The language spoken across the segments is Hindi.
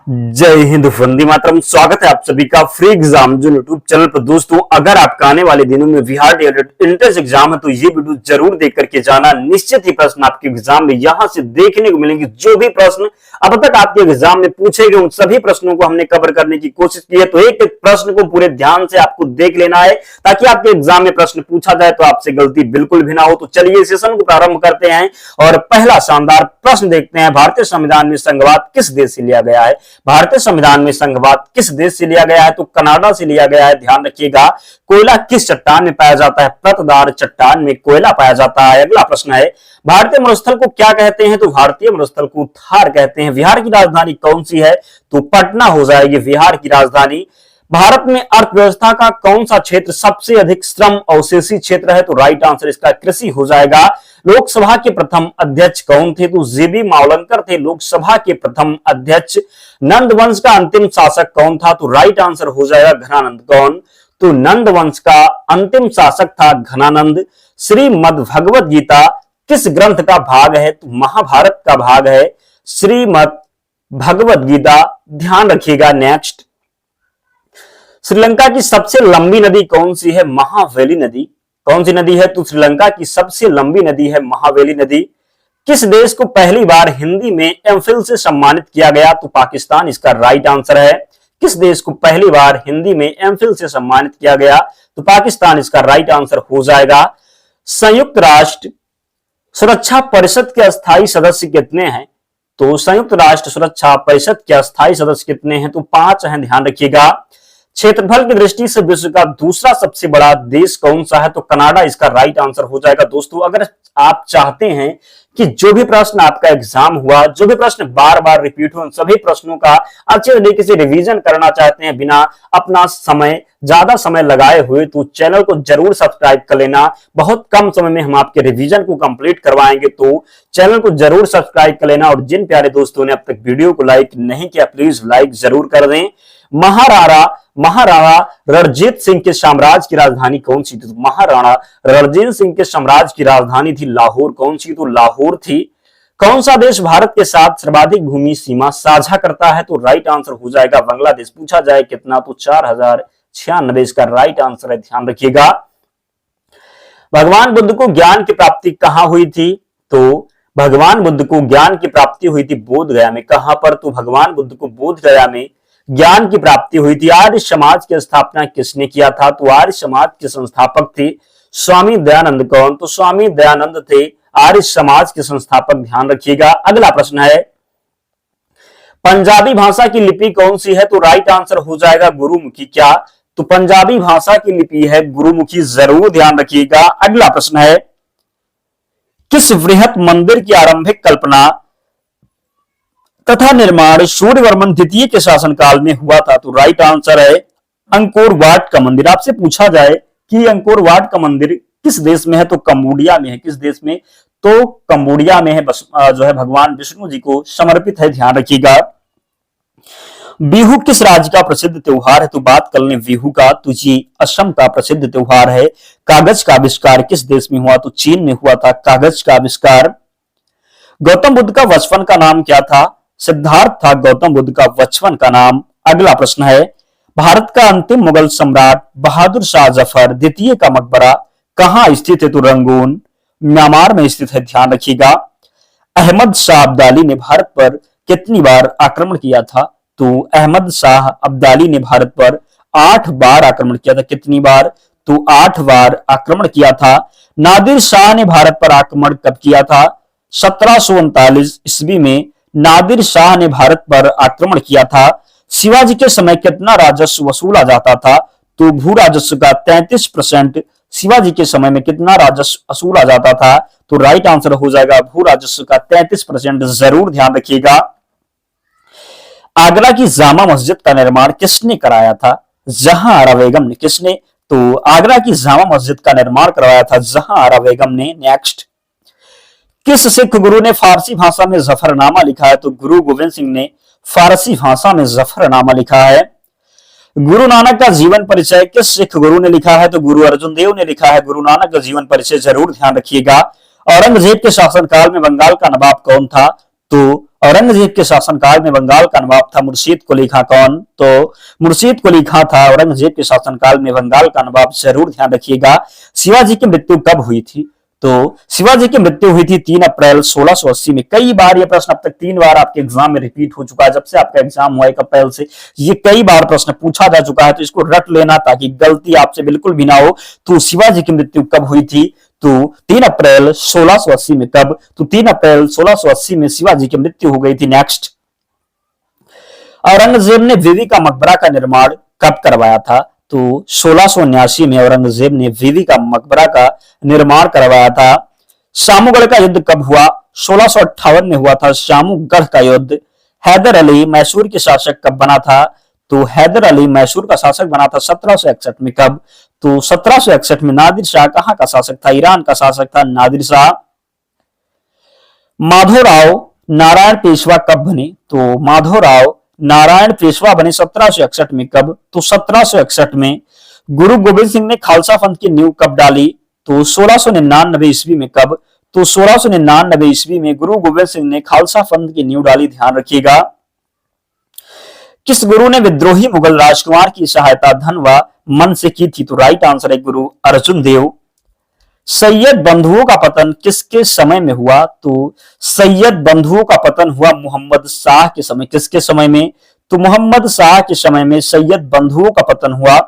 जय हिंद, वंदे मातरम। स्वागत है आप सभी का फ्री एग्जाम जो यूट्यूब चैनल पर। दोस्तों, अगर आपका आने वाले दिनों में बिहार एंट्रेंस एग्जाम है तो ये वीडियो जरूर देख करके जाना। निश्चित ही प्रश्न आपके एग्जाम में यहां से देखने को मिलेंगे। जो भी प्रश्न अब तक आपके एग्जाम में पूछे गए उन सभी प्रश्नों को हमने कवर करने की कोशिश की है। तो एक एक प्रश्न को पूरे ध्यान से आपको देख लेना है ताकि आपके एग्जाम में प्रश्न पूछा जाए तो आपसे गलती बिल्कुल भी ना हो। तो चलिए सेशन को प्रारंभ करते हैं और पहला शानदार प्रश्न देखते हैं। भारतीय संविधान में संघवाद किस देश से लिया गया है? भारतीय संविधान में संघवाद किस देश से लिया गया है? तो कनाडा से लिया गया है। ध्यान रखिएगा। कोयला किस चट्टान में पाया जाता है? परतदार चट्टान में कोयला पाया जाता है। अगला प्रश्न है, भारतीय मरुस्थल को क्या कहते हैं? तो भारतीय मरुस्थल को थार कहते हैं। बिहार की राजधानी कौन सी है? तो पटना हो जाएगी बिहार की राजधानी। भारत में अर्थव्यवस्था का कौन सा क्षेत्र सबसे अधिक श्रम अवशेषी क्षेत्र है? तो राइट आंसर इसका कृषि हो जाएगा। लोकसभा के प्रथम अध्यक्ष कौन थे? तो जीबी मावलंकर थे लोकसभा के प्रथम अध्यक्ष। नंद वंश का अंतिम शासक कौन था? तो राइट आंसर हो जाएगा घनानंद। कौन? तो नंद वंश का अंतिम शासक था घनानंद। श्रीमद् भगवत गीता किस ग्रंथ का भाग है? तो महाभारत का भाग है श्रीमद् भगवत गीता। ध्यान रखिएगा। नेक्स्ट, श्रीलंका की सबसे लंबी नदी कौन सी है? महावेली नदी। कौन सी नदी है? तो श्रीलंका की सबसे लंबी नदी है महावेली नदी। किस देश को पहली बार हिंदी में एमफिल से सम्मानित किया गया? तो पाकिस्तान इसका राइट आंसर है। किस देश को पहली बार हिंदी में एमफिल से सम्मानित किया गया? तो पाकिस्तान इसका राइट आंसर हो जाएगा। संयुक्त राष्ट्र सुरक्षा परिषद के अस्थायी सदस्य कितने हैं? तो संयुक्त राष्ट्र सुरक्षा परिषद के अस्थायी सदस्य कितने हैं? तो 5 हैं। ध्यान रखिएगा। क्षेत्रफल की दृष्टि से विश्व का दूसरा सबसे बड़ा देश कौन सा है? तो कनाडा इसका राइट आंसर हो जाएगा। दोस्तों, अगर आप चाहते हैं कि जो भी प्रश्न आपका एग्जाम हुआ, जो भी प्रश्न बार बार रिपीट हो, उन सभी प्रश्नों का अच्छे तरीके से रिवीजन करना चाहते हैं बिना अपना ज्यादा समय लगाए हुए, तो चैनल को जरूर सब्सक्राइब कर लेना। बहुत कम समय में हम आपके रिवीजन को कंप्लीट करवाएंगे, तो चैनल को जरूर सब्सक्राइब कर लेना। और जिन प्यारे दोस्तों ने अब तक वीडियो को लाइक नहीं किया, प्लीज लाइक जरूर कर दें। महाराणा रणजीत सिंह के साम्राज्य की राजधानी कौन सी थी? तो महाराणा रणजीत सिंह के साम्राज्य की राजधानी थी लाहौर। कौन सी? तो लाहौर थी। कौन सा देश भारत के साथ सर्वाधिक भूमि सीमा साझा करता है? तो राइट आंसर हो जाएगा बांग्लादेश। पूछा जाए कितना? तो 4096 इसका राइट आंसर है। ध्यान रखिएगा। भगवान बुद्ध को ज्ञान की प्राप्ति कहां हुई थी? तो भगवान बुद्ध को ज्ञान की प्राप्ति हुई थी बोध गया में। कहां पर? तो भगवान बुद्ध को बोध गया में ज्ञान की प्राप्ति हुई थी। आर्य समाज की स्थापना किसने किया था? तो आर्य समाज के संस्थापक थे स्वामी दयानंद। कौन? तो स्वामी दयानंद थे आर्य समाज के संस्थापक। ध्यान रखिएगा। अगला प्रश्न है, पंजाबी भाषा की लिपि कौन सी है? तो राइट आंसर हो जाएगा गुरुमुखी। क्या? तो पंजाबी भाषा की लिपि है गुरुमुखी। जरूर ध्यान रखिएगा। अगला प्रश्न है, किस वृहत मंदिर की आरंभिक कल्पना तथा निर्माण सूर्यवर्मन द्वितीय के शासनकाल में हुआ था? तो राइट आंसर है अंकोर वाट का मंदिर। आपसे पूछा जाए कि अंकोर वाट का मंदिर किस देश में है? तो कंबोडिया में है। किस देश में? तो कंबोडिया में है। जो है भगवान विष्णु जी को समर्पित है। ध्यान रखिएगा। बिहू किस राज्य का प्रसिद्ध त्योहार है? तो बात कर लें बिहू का, तो जी असम का प्रसिद्ध त्योहार है। कागज का आविष्कार किस देश में हुआ? तो चीन में हुआ था कागज का आविष्कार। गौतम बुद्ध का बचपन का नाम क्या था? सिद्धार्थ था गौतम बुद्ध का बचपन का नाम। अगला प्रश्न है, भारत का अंतिम मुगल सम्राट बहादुर शाह जफर द्वितीय का मकबरा कहां स्थित है? तो रंगून म्यांमार में स्थित है। ध्यान रखिएगा। अहमद शाह अब्दाली ने भारत पर कितनी बार आक्रमण किया था? तो अहमद शाह अब्दाली ने भारत पर 8 बार आक्रमण किया था। कितनी बार? तो 8 बार आक्रमण किया था। नादिर शाह ने भारत पर आक्रमण कब किया था? 1739 ईस्वी में नादिर शाह ने भारत पर आक्रमण किया था। शिवाजी के समय कितना राजस्व वसूला जाता था? तो भू राजस्व का 33%। शिवाजी के समय में कितना राजस्व वसूला जाता था? तो राइट आंसर हो जाएगा भू राजस्व का 33%। जरूर ध्यान रखिएगा। आगरा की जामा मस्जिद का निर्माण किसने कराया था? जहांआरा बेगम ने। किसने? तो आगरा की जामा मस्जिद का निर्माण करवाया था जहांआरा बेगम ने। नेक्स्ट, किस सिख गुरु ने फारसी भाषा में जफरनामा लिखा है? तो गुरु गोविंद सिंह ने फारसी भाषा में जफरनामा लिखा है। गुरु नानक का जीवन परिचय किस सिख गुरु ने लिखा है? तो गुरु अर्जुन देव ने लिखा है गुरु नानक का जीवन परिचय। जरूर ध्यान रखिएगा। औरंगजेब के शासनकाल में बंगाल का नवाब कौन था? तो औरंगजेब के शासनकाल में बंगाल का नवाब था मुर्शीद कुली खां। कौन? तो मुर्शीद कुली खां था औरंगजेब के शासनकाल में बंगाल का नवाब। जरूर ध्यान रखिएगा। शिवाजी की मृत्यु कब हुई थी? तो शिवाजी की मृत्यु हुई थी 3 अप्रैल 1680 में। कई बार यह प्रश्न अब तक 3 बार आपके एग्जाम में रिपीट हो चुका है। जब से आपका एग्जाम हुआ 1 अप्रैल से ये कई बार प्रश्न पूछा जा चुका है, तो इसको रट लेना ताकि गलती आपसे बिल्कुल भी ना हो। तो शिवाजी की मृत्यु कब हुई थी? तो 3 अप्रैल 1680 में। कब? तो 3 अप्रैल 1680 में शिवाजी की मृत्यु हो गई थी। नेक्स्ट, औरंगजेब ने बीवी का मकबरा का निर्माण कब करवाया था? तो 1679 में औरंगजेब ने बीवी का मकबरा का निर्माण करवाया था। शामूगढ़ का युद्ध कब हुआ? 1658 में हुआ था शामूगढ़ का युद्ध। हैदर अली मैसूर के शासक कब बना था? तो हैदर अली मैसूर का शासक बना था 1761 में। कब? तो 1761 में। नादिर शाह कहां का शासक था? ईरान का शासक था नादिर शाह। माधोराव नारायण पेशवा कब बने? तो माधोराव नारायण पेशवा बने 1761 में। कब? तो 1761 में। गुरु गोविंद सिंह ने खालसा पंथ की नींव कब डाली? तो 1699 ईस्वी में। कब? तो 1699 ईस्वी में गुरु गोविंद सिंह ने खालसा पंथ की नींव डाली। ध्यान रखिएगा। किस गुरु ने विद्रोही मुगल राजकुमार की सहायता धन व मन से की थी? तो राइट आंसर है गुरु अर्जुन देव। सैयद बंधुओं का पतन किसके समय में हुआ? तो सैयद बंधुओं का पतन हुआ मोहम्मद शाह के समय। किसके समय में? तो मोहम्मद शाह के समय में सैयद बंधुओं का पतन हुआ।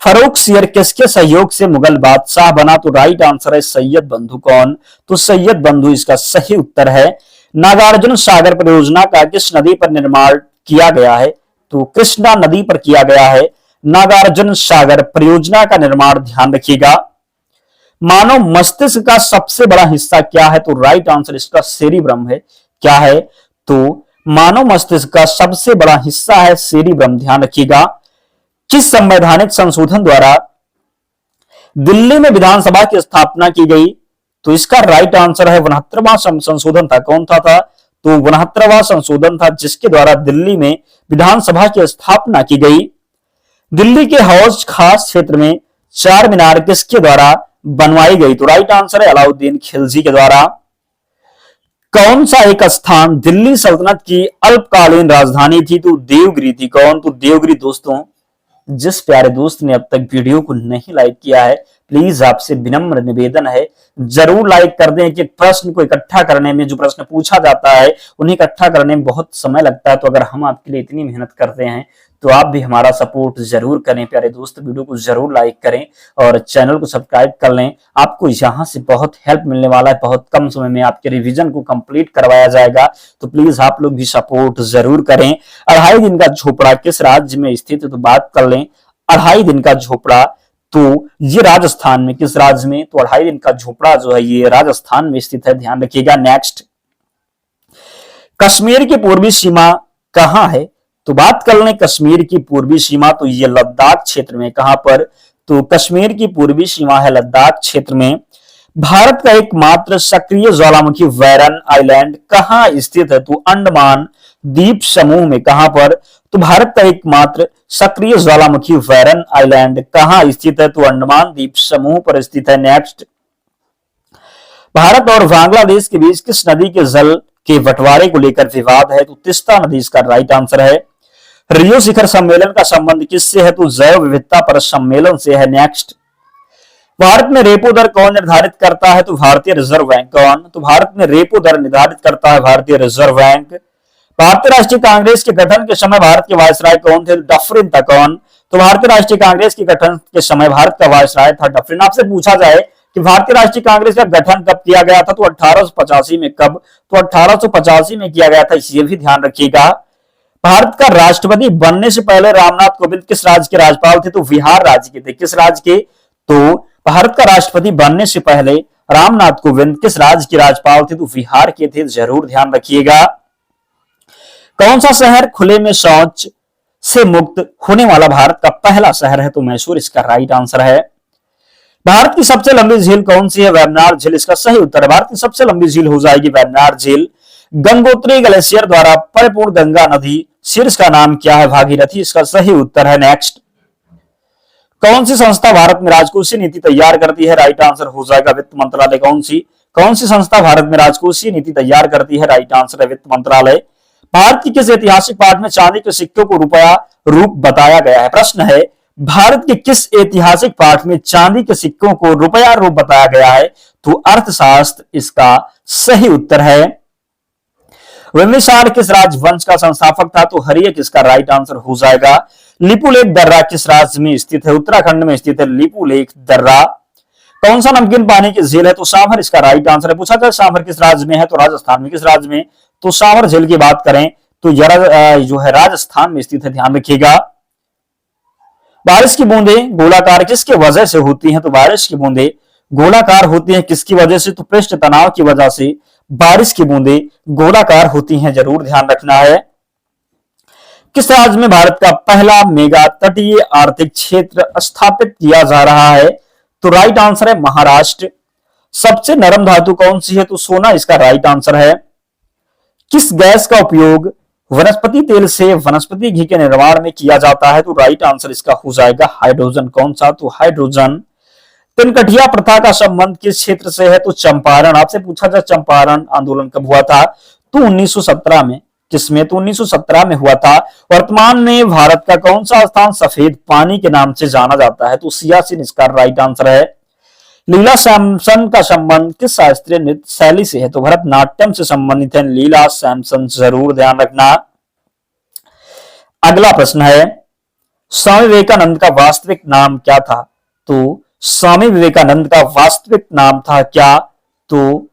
फर्रुख सियर किसके सहयोग से मुगल बादशाह बना? तो राइट आंसर है सैयद बंधु। कौन? तो सैयद बंधु इसका सही उत्तर है। नागार्जुन सागर परियोजना का किस नदी पर निर्माण किया गया है? तो कृष्णा नदी पर किया गया है नागार्जुन सागर परियोजना का निर्माण। ध्यान रखिएगा। मानव मस्तिष्क का सबसे बड़ा हिस्सा क्या है? तो राइट आंसर इसका सेरिब्रम है। क्या है? तो मानव मस्तिष्क का सबसे बड़ा हिस्सा है सेरिब्रम। ध्यान रखिएगा। किस संवैधानिक संशोधन द्वारा दिल्ली में विधानसभा की स्थापना की गई? तो इसका राइट आंसर है 69वां संशोधन था। कौन था? तो 69वां संशोधन था जिसके द्वारा दिल्ली में विधानसभा की स्थापना की गई। दिल्ली के हौज खास क्षेत्र में चार मीनार किसके द्वारा बनवाई गई? तो राइट आंसर है अलाउद्दीन खिलजी के द्वारा। कौन सा एक स्थान दिल्ली सल्तनत की अल्पकालीन राजधानी थी? तो देवगिरी थी। कौन? तो देवगिरी। दोस्तों, जिस प्यारे दोस्त ने अब तक वीडियो को नहीं लाइक किया है, प्लीज आपसे विनम्र निवेदन है जरूर लाइक कर दें कि प्रश्न को इकट्ठा करने में, जो प्रश्न पूछा जाता है उन्हें इकट्ठा करने में बहुत समय लगता है। तो अगर हम आपके लिए इतनी मेहनत करते हैं तो आप भी हमारा सपोर्ट जरूर करें। प्यारे दोस्त, वीडियो को जरूर लाइक करें और चैनल को सब्सक्राइब कर लें। आपको यहाँ से बहुत हेल्प मिलने वाला है। बहुत कम समय में आपके रिवीजन को कंप्लीट करवाया जाएगा, तो प्लीज आप लोग भी सपोर्ट जरूर करें। 2.5 दिन का झोपड़ा किस राज्य में स्थित है? तो बात कर लें 2.5 दिन का झोपड़ा, तो ये राजस्थान में। किस राज्य में? तो 2.5 दिन का झोपड़ा जो है ये राजस्थान में स्थित है। ध्यान रखिएगा। नेक्स्ट, कश्मीर की पूर्वी सीमा कहां है? तो बात कर लें कश्मीर की पूर्वी सीमा, तो ये लद्दाख क्षेत्र में। कहां पर? तो कश्मीर की पूर्वी सीमा है लद्दाख क्षेत्र में। भारत का एकमात्र सक्रिय ज्वालामुखी वैरन आइलैंड कहां स्थित है? तो अंडमान द्वीप समूह में। कहां पर? तो भारत का एकमात्र सक्रिय ज्वालामुखी वैरन आइलैंड कहां स्थित है? तो अंडमान द्वीप समूह पर स्थित है। नेक्स्ट, भारत और बांग्लादेश के बीच किस नदी के जल के बंटवारे को लेकर विवाद है? तो तीस्ता नदी इसका राइट आंसर है। रियो शिखर सम्मेलन का संबंध किससे है? तो जैव विविधता पर सम्मेलन से है। नेक्स्ट, भारत में रेपो दर कौन निर्धारित करता है? तो भारतीय रिजर्व बैंक। कौन? तो भारत में रेपो दर निर्धारित करता है भारतीय रिजर्व बैंक। भारतीय राष्ट्रीय कांग्रेस के गठन के समय भारत के वायसराय कौन थे? डफरिन था। कौन? तो भारतीय राष्ट्रीय कांग्रेस के गठन के समय भारत का वायसराय था डफरिन। आपसे पूछा जाए कि भारतीय राष्ट्रीय कांग्रेस का गठन कब किया गया था? तो 1885 में। कब? तो 1885 में किया गया था। इसे भी ध्यान रखिएगा। भारत का राष्ट्रपति बनने से पहले रामनाथ कोविंद किस राज्य के राज्यपाल थे? तो बिहार राज्य के थे। किस राज्य के? तो भारत का राष्ट्रपति बनने से पहले रामनाथ कोविंद किस राज्य के राज्यपाल थे? तो बिहार के थे। जरूर ध्यान रखिएगा। कौन सा शहर खुले में शौच से मुक्त होने वाला भारत का पहला शहर है? तो मैसूर इसका राइट आंसर है। भारत की सबसे लंबी झील कौन सी है? वेम्बनाड झील इसका सही उत्तर है। भारत की सबसे लंबी झील हो जाएगी वेम्बनाड झील। गंगोत्री ग्लेशियर द्वारा परिपूर्ण गंगा नदी शीर्ष का नाम क्या है? भागीरथी इसका सही उत्तर है। नेक्स्ट, कौन सी संस्था भारत में राजकोषीय नीति तैयार करती है? राइट आंसर हो जाएगा वित्त मंत्रालय। कौन सी? कौन सी संस्था भारत में राजकोषीय नीति तैयार करती है? राइट आंसर है वित्त मंत्रालय। भारत की किस ऐतिहासिक पाठ में चांदी के सिक्कों को रुपया रूप बताया गया है? प्रश्न है भारत के किस ऐतिहासिक पाठ में चांदी के सिक्कों को रुपया रूप बताया गया है? तो अर्थशास्त्र इसका सही उत्तर है। बिंबिसार किस राजवंश का संस्थापक था? तो हर्यक इसका राइट आंसर हो जाएगा। लिपुलेख दर्रा किस राज्य में स्थित है? उत्तराखंड में स्थित है लिपुलेख दर्रा। कौन सा नमकीन पानी की झील है? तो सांभर इसका राइट आंसर है। पूछा जाए सांभर किस राज्य में है? तो राजस्थान में। किस राज्य में? तो सांभर झील की बात करें तो जो है राजस्थान में स्थित है, ध्यान रखिएगा। बारिश की बूंदें गोलाकार किसकी वजह से होती हैं? तो बारिश की बूंदें गोलाकार होती हैं किसकी वजह से? तो पृष्ठ तनाव की वजह से बारिश की बूंदें गोलाकार होती हैं, जरूर ध्यान रखना है। किस राज्य में भारत का पहला मेगा तटीय आर्थिक क्षेत्र स्थापित किया जा रहा है? तो राइट आंसर है महाराष्ट्र। सबसे नरम धातु कौन सी है? तो सोना इसका राइट आंसर है। किस गैस का उपयोग वनस्पति तेल से वनस्पति घी के निर्माण में किया जाता है? तो राइट आंसर इसका हो जाएगा हाइड्रोजन। कौन सा? तो हाइड्रोजन। तिनकठिया प्रथा का संबंध किस क्षेत्र से है? तो चंपारण। आपसे पूछा जाए चंपारण आंदोलन कब हुआ था? तो 1917 में। किसमें? तो 1917 में हुआ था। वर्तमान में भारत का कौन सा स्थान सफेद पानी के नाम से जाना जाता है? तो सियाचिन इसका राइट आंसर है। लीला सैमसन का संबंध किस शास्त्रीय नृत्य शैली से है? तो भरतनाट्यम से संबंधित है लीला सैमसन, जरूर ध्यान रखना। अगला प्रश्न है स्वामी विवेकानंद का वास्तविक नाम क्या था? तो स्वामी विवेकानंद का वास्तविक नाम था क्या? तो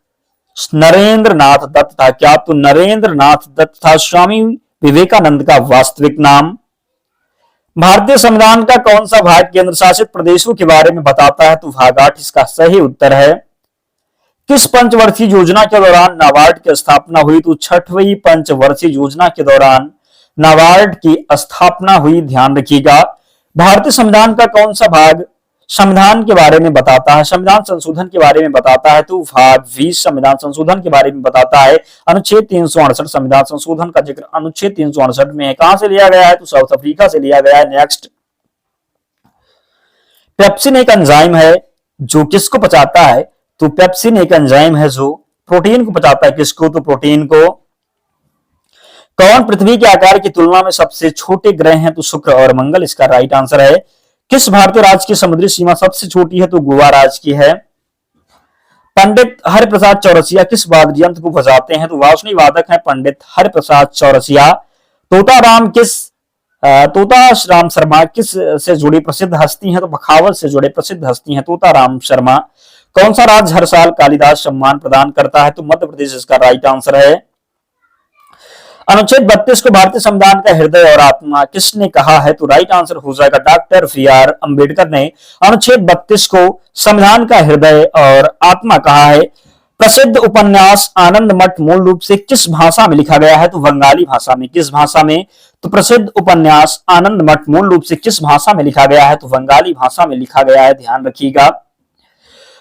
नरेंद्र नाथ दत्त था। क्या? तो नरेंद्र नाथ दत्त था स्वामी विवेकानंद का वास्तविक नाम। भारतीय संविधान का कौन सा भाग केंद्र शासित प्रदेशों के बारे में बताता है? तो भाग 8 इसका सही उत्तर है। किस पंचवर्षीय योजना के दौरान नाबार्ड की स्थापना हुई? तो 6वीं पंचवर्षीय योजना के दौरान नाबार्ड की स्थापना हुई, ध्यान रखिएगा। भारतीय संविधान का कौन सा भाग संविधान के बारे में बताता है? संविधान संशोधन के बारे में बताता है। तो भाग 20 संविधान संशोधन के बारे में बताता है। अनुच्छेद 368 संविधान संशोधन का जिक्र अनुच्छेद 368 में है। कहां से लिया गया है? तो साउथ अफ्रीका से लिया गया है। नेक्स्ट, पेप्सिन एक एंजाइम है जो किसको पचाता है? तो पेप्सिन एक एंजाइम है जो प्रोटीन को पचाता है। किसको? तो प्रोटीन को। कौन पृथ्वी के आकार की तुलना में सबसे छोटे ग्रह हैं? तो शुक्र और मंगल इसका राइट आंसर है। किस भारतीय राज्य की समुद्री सीमा सबसे छोटी है? तो गोवा राज्य की है। पंडित हरिप्रसाद चौरसिया किस वाद्य यंत्र को बजाते हैं? तो वासुनी वादक है पंडित हरिप्रसाद चौरसिया। तोताराम शर्मा किस से जुड़ी प्रसिद्ध हस्ती हैं? तो बखावत से जुड़े प्रसिद्ध हस्ती हैं तोताराम शर्मा। कौन सा राज्य हर साल कालिदास सम्मान प्रदान करता है? तो मध्य प्रदेश इसका राइट आंसर है। अनुच्छेद 32 को भारतीय संविधान का हृदय और आत्मा किसने कहा है? तो राइट आंसर हो जाएगा डॉक्टर बी.आर. अंबेडकर ने अनुच्छेद 32 को संविधान का हृदय और आत्मा कहा है। प्रसिद्ध उपन्यास आनंद मठ मूल रूप से किस भाषा में लिखा गया है? तो बंगाली भाषा में। किस भाषा में? तो प्रसिद्ध उपन्यास आनंद मठ मूल रूप से किस भाषा में लिखा गया है? तो बंगाली भाषा में लिखा गया है, ध्यान रखिएगा।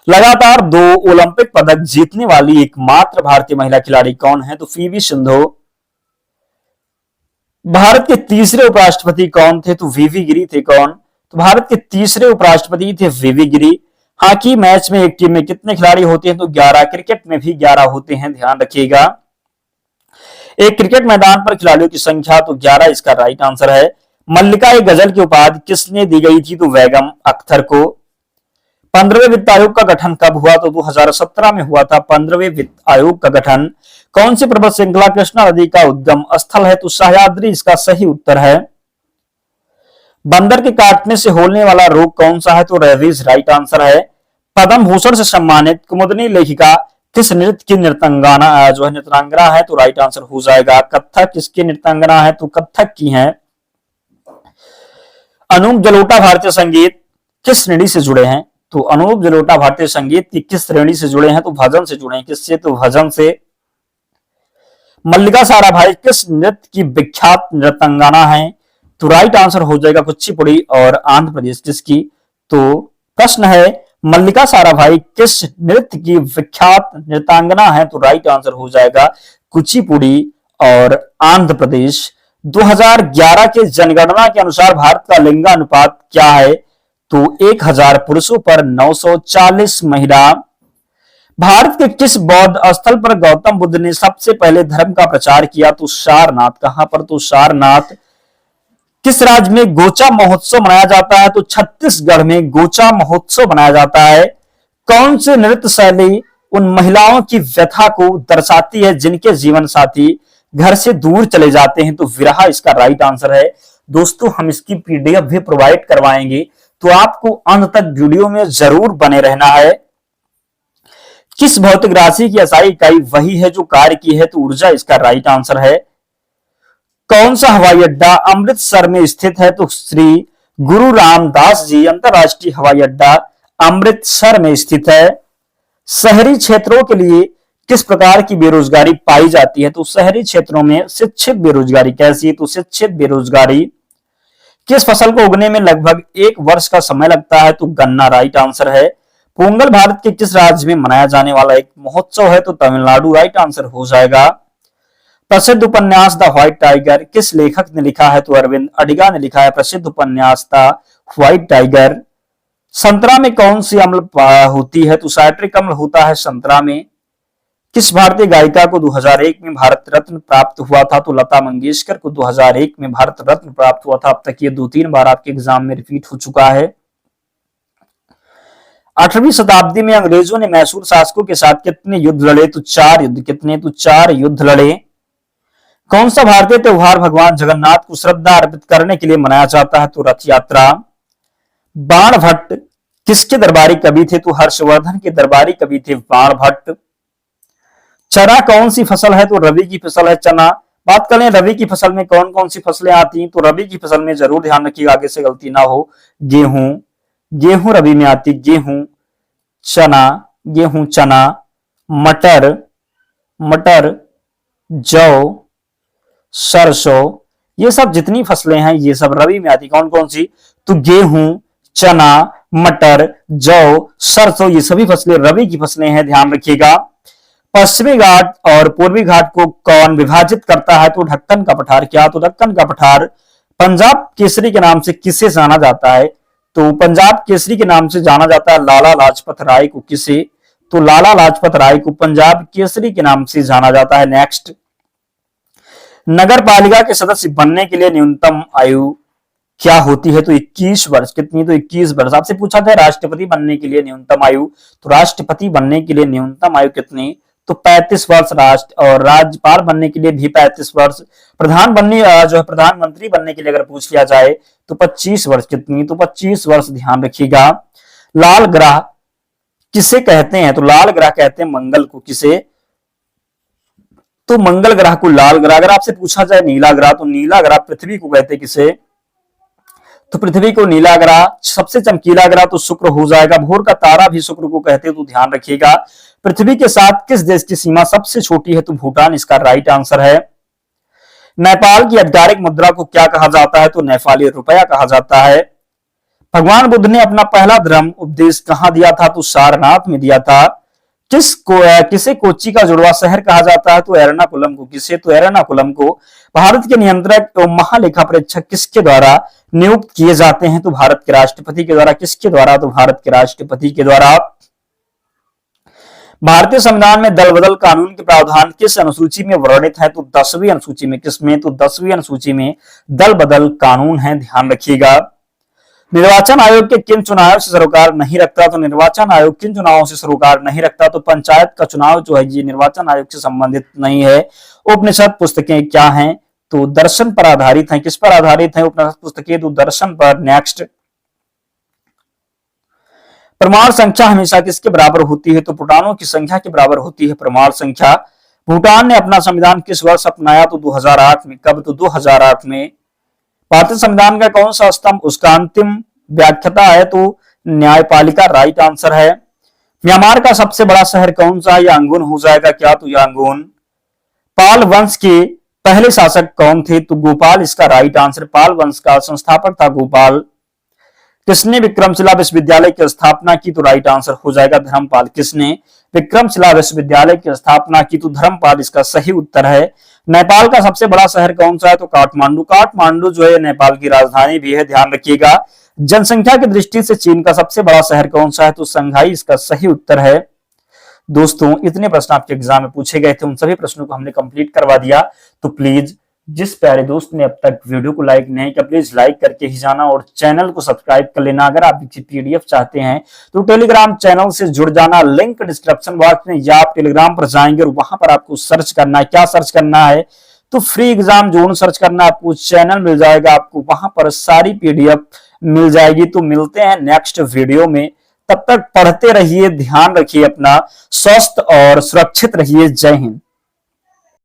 लगातार 2 ओलंपिक पदक जीतने वाली एकमात्र भारतीय महिला खिलाड़ी कौन है? तो पी.वी. सिंधु। भारत के तीसरे उपराष्ट्रपति कौन थे? तो वी.वी. गिरी थे। कौन? तो भारत के तीसरे उपराष्ट्रपति थे वी.वी. गिरी। हॉकी मैच में एक टीम में कितने खिलाड़ी होते हैं? तो 11। क्रिकेट में भी 11 होते हैं, ध्यान रखिएगा। एक क्रिकेट मैदान पर खिलाड़ियों की संख्या तो 11 इसका राइट आंसर है। मल्लिका एक गजल की उपाधि किसने दी गई थी? तो बेगम अख्तर को। 15वें वित्त आयोग का गठन कब हुआ? तो 2017 में हुआ था 15वें वित्त आयोग का गठन। कौन सी पर्वत श्रृंखला कृष्णा नदी का उद्गम स्थल है? तो सह्याद्री इसका सही उत्तर है। बंदर के काटने से होने वाला रोग कौन सा है? तो रेबीज राइट आंसर है। पद्म भूषण से सम्मानित कुमुदनी लेखिका किस नृत्य की नृत्यांगना जो है नृत्यांगना है? तो राइट आंसर हो जाएगा कथक। किसकी नृत्यांगना है? तो कथक की है। अनूप जलोटा भारतीय संगीत किस श्रेणी से जुड़े हैं? तो अनूप जलोटा भारतीय संगीत की किस श्रेणी से जुड़े हैं? तो भजन से जुड़े हैं। किससे? तो भजन से। मल्लिका साराभाई किस नृत्य की विख्यात नृत्यांगना है? तो राइट आंसर हो जाएगा कुचिपुड़ी और आंध्र प्रदेश। किसकी? तो प्रश्न है मल्लिका साराभाई किस नृत्य की विख्यात नृत्यांगना है? तो राइट आंसर हो जाएगा कुचिपुड़ी और आंध्र प्रदेश। 2011 के जनगणना के अनुसार भारत का लिंगानुपात क्या है? तो 1000 पुरुषों पर 940 महिला। भारत के किस बौद्ध स्थल पर गौतम बुद्ध ने सबसे पहले धर्म का प्रचार किया? तो सारनाथ। कहां पर? तो सारनाथ। किस राज्य में गोचा महोत्सव मनाया जाता है? तो छत्तीसगढ़ में गोचा महोत्सव मनाया जाता है। कौन सी नृत्य शैली उन महिलाओं की व्यथा को दर्शाती है जिनके जीवन साथी घर से दूर चले जाते हैं? तो विरह इसका राइट आंसर है। दोस्तों, हम इसकी पीडीएफ भी प्रोवाइड करवाएंगे, तो आपको अंत तक वीडियो में जरूर बने रहना है। किस भौतिक राशि की SI इकाई वही है जो कार्य की है? तो ऊर्जा इसका राइट आंसर है। कौन सा हवाई अड्डा अमृतसर में स्थित है? तो श्री गुरु रामदास जी अंतरराष्ट्रीय हवाई अड्डा अमृतसर में स्थित है। शहरी क्षेत्रों के लिए किस प्रकार की बेरोजगारी पाई जाती है? तो शहरी क्षेत्रों में शिक्षित बेरोजगारी। कैसी है? तो शिक्षित बेरोजगारी। किस फसल को उगने में लगभग 1 वर्ष का समय लगता है? तो गन्ना राइट आंसर है। पोंगल भारत के किस राज्य में मनाया जाने वाला एक महोत्सव है? तो तमिलनाडु राइट आंसर हो जाएगा। प्रसिद्ध उपन्यास द व्हाइट टाइगर किस लेखक ने लिखा है? तो अरविंद अडिगा ने लिखा है प्रसिद्ध उपन्यास द व्हाइट टाइगर। संतरा में कौन सी अम्ल होती है? तो साइट्रिक अम्ल होता है संतरा में। किस भारतीय गायिका को 2001 में भारत रत्न प्राप्त हुआ था? तो लता मंगेशकर को 2001 में भारत रत्न प्राप्त हुआ था। अब तक ये 2-3 बार आपके एग्जाम में रिपीट हो चुका है। 8वीं शताब्दी में अंग्रेजों ने मैसूर शासकों के साथ कितने युद्ध लड़े? तो 4 युद्ध। कितने? तो 4 युद्ध लड़े। कौन सा भारतीय त्योहार भगवान जगन्नाथ को श्रद्धा अर्पित करने के लिए मनाया जाता है? तो रथ यात्रा। बाणभट्ट किसके दरबारी कवि थे? तो हर्षवर्धन के दरबारी कवि थे बाणभट्ट। चना कौन सी फसल है? तो रबी की फसल है चना। बात करें रबी की फसल में कौन कौन सी फसलें आती हैं? तो रबी की फसल में जरूर ध्यान रखिएगा, आगे से गलती ना हो। गेहूं, गेहूं रबी में आती। गेहूं चना, गेहूं चना। मटर, मटर। जौ, सरसों, ये सब जितनी फसलें हैं ये सब रबी में आती। कौन कौन सी? तो गेहूं, चना, मटर, जौ, सरसों, ये सभी फसलें रबी की फसलें हैं, ध्यान रखिएगा। पश्चिमी घाट और पूर्वी घाट को कौन विभाजित करता है? तो ढक्कन का पठार। क्या? तो ढक्कन का पठार। पंजाब केसरी के नाम से किसे जाना जाता है? तो पंजाब केसरी के नाम से जाना जाता है लाला लाजपत राय को। किसे? तो लाला लाजपत राय को पंजाब केसरी के नाम से जाना जाता है। नेक्स्ट, नगर पालिका के सदस्य बनने के लिए न्यूनतम आयु क्या होती है? तो 21 वर्ष। कितनी? तो 21 वर्ष। आपसे पूछा था राष्ट्रपति बनने के लिए न्यूनतम आयु, तो राष्ट्रपति बनने के लिए न्यूनतम आयु कितनी? तो 35 वर्ष। राष्ट्र और राज्यपाल बनने के लिए भी 35 वर्ष। प्रधानमंत्री बनने के लिए अगर पूछ लिया जाए तो 25 वर्ष। कितनी? तो 25 वर्ष, ध्यान रखिएगा। लाल ग्रह किसे कहते हैं? तो लाल ग्रह कहते हैं मंगल को। किसे? तो मंगल ग्रह को लाल ग्रह। अगर आपसे पूछा जाए नीला ग्रह, तो नीला ग्रह पृथ्वी को कहते हैं। किसे? तो पृथ्वी को नीला ग्रह। सबसे चमकीला ग्रह तो शुक्र हो जाएगा। भोर का तारा भी शुक्र को कहते हैं, तो ध्यान रखिएगा। पृथ्वी के साथ किस देश की सीमा सबसे छोटी है? तो भूटान इसका राइट आंसर है। नेपाल की आधिकारिक मुद्रा को क्या कहा जाता है? तो नेपाली रुपया कहा जाता है। भगवान बुद्ध ने अपना पहला धर्म उपदेश कहां दिया था? तो सारनाथ में दिया था। किसे कोच्चि का जुड़वा शहर कहा जाता है? तो एर्नाकुलम को। किसे? तो एर्नाकुलम को। भारत के नियंत्रक एवं महालेखा परीक्षक किसके द्वारा नियुक्त किए जाते हैं? तो भारत के राष्ट्रपति के द्वारा। किसके द्वारा? तो भारत के राष्ट्रपति के द्वारा। भारतीय संविधान में दल बदल कानून के प्रावधान किस अनुसूची में वर्णित है? तो 10वीं अनुसूची में। किसमें? तो 10वीं अनुसूची में दल बदल कानून है, ध्यान रखिएगा। निर्वाचन आयोग के किन चुनावों से सरोकार नहीं रखता? तो निर्वाचन आयोग किन चुनावों से सरोकार नहीं रखता? तो पंचायत का चुनाव जो है ये निर्वाचन आयोग से संबंधित नहीं है। उपनिषद पुस्तकें क्या हैं? तो दर्शन पर आधारित हैं। किस पर आधारित है उपनिषद पुस्तकें? तो दर्शन पर। नेक्स्ट, प्रमाण संख्या हमेशा किसके बराबर होती है? तो भूटानों की संख्या के बराबर होती है प्रमाण संख्या। भूटान ने अपना संविधान किस वर्ष अपनाया? तो 2008 में। कब? तो 2008 में। भारतीय संविधान का कौन सा स्तंभ उसका अंतिम व्याख्याता है? तो न्यायपालिका राइट आंसर है। म्यांमार का सबसे बड़ा शहर कौन सा है? यांगून हो जाएगा। क्या? तो यांगून। पाल वंश के पहले शासक कौन थे? तो गोपाल इसका राइट आंसर। पाल वंश का संस्थापक था गोपाल। किसने विक्रमशिला विश्वविद्यालय की स्थापना की? तो राइट आंसर हो जाएगा धर्मपाल। किसने विक्रमशिला विश्वविद्यालय की स्थापना की? तो धर्मपाल इसका सही उत्तर है। नेपाल का सबसे बड़ा शहर कौन सा है? तो काठमांडू। काठमांडू जो है नेपाल की राजधानी भी है, ध्यान रखिएगा। जनसंख्या की दृष्टि से चीन का सबसे बड़ा शहर कौन सा है? तो संघाई इसका सही उत्तर है। दोस्तों इतने प्रश्न आपके एग्जाम में पूछे गए थे, उन सभी प्रश्नों को हमने कंप्लीट करवा दिया। तो प्लीज जिस प्यारे दोस्त ने अब तक वीडियो को लाइक नहीं किया, प्लीज लाइक करके ही जाना और चैनल को सब्सक्राइब कर लेना। अगर आप पीडीएफ चाहते हैं तो टेलीग्राम चैनल से जुड़ जाना, लिंक डिस्क्रिप्शन बॉक्स में, या आप टेलीग्राम पर जाएंगे और वहां पर आपको सर्च करना है। क्या सर्च करना है? तो फ्री एग्जाम जोन सर्च करना, आपको चैनल मिल जाएगा, आपको वहां पर सारी पीडीएफ मिल जाएगी। तो मिलते हैं नेक्स्ट वीडियो में, तब तक पढ़ते रहिए, ध्यान रखिए अपना, स्वस्थ और सुरक्षित रहिए। जय हिंद।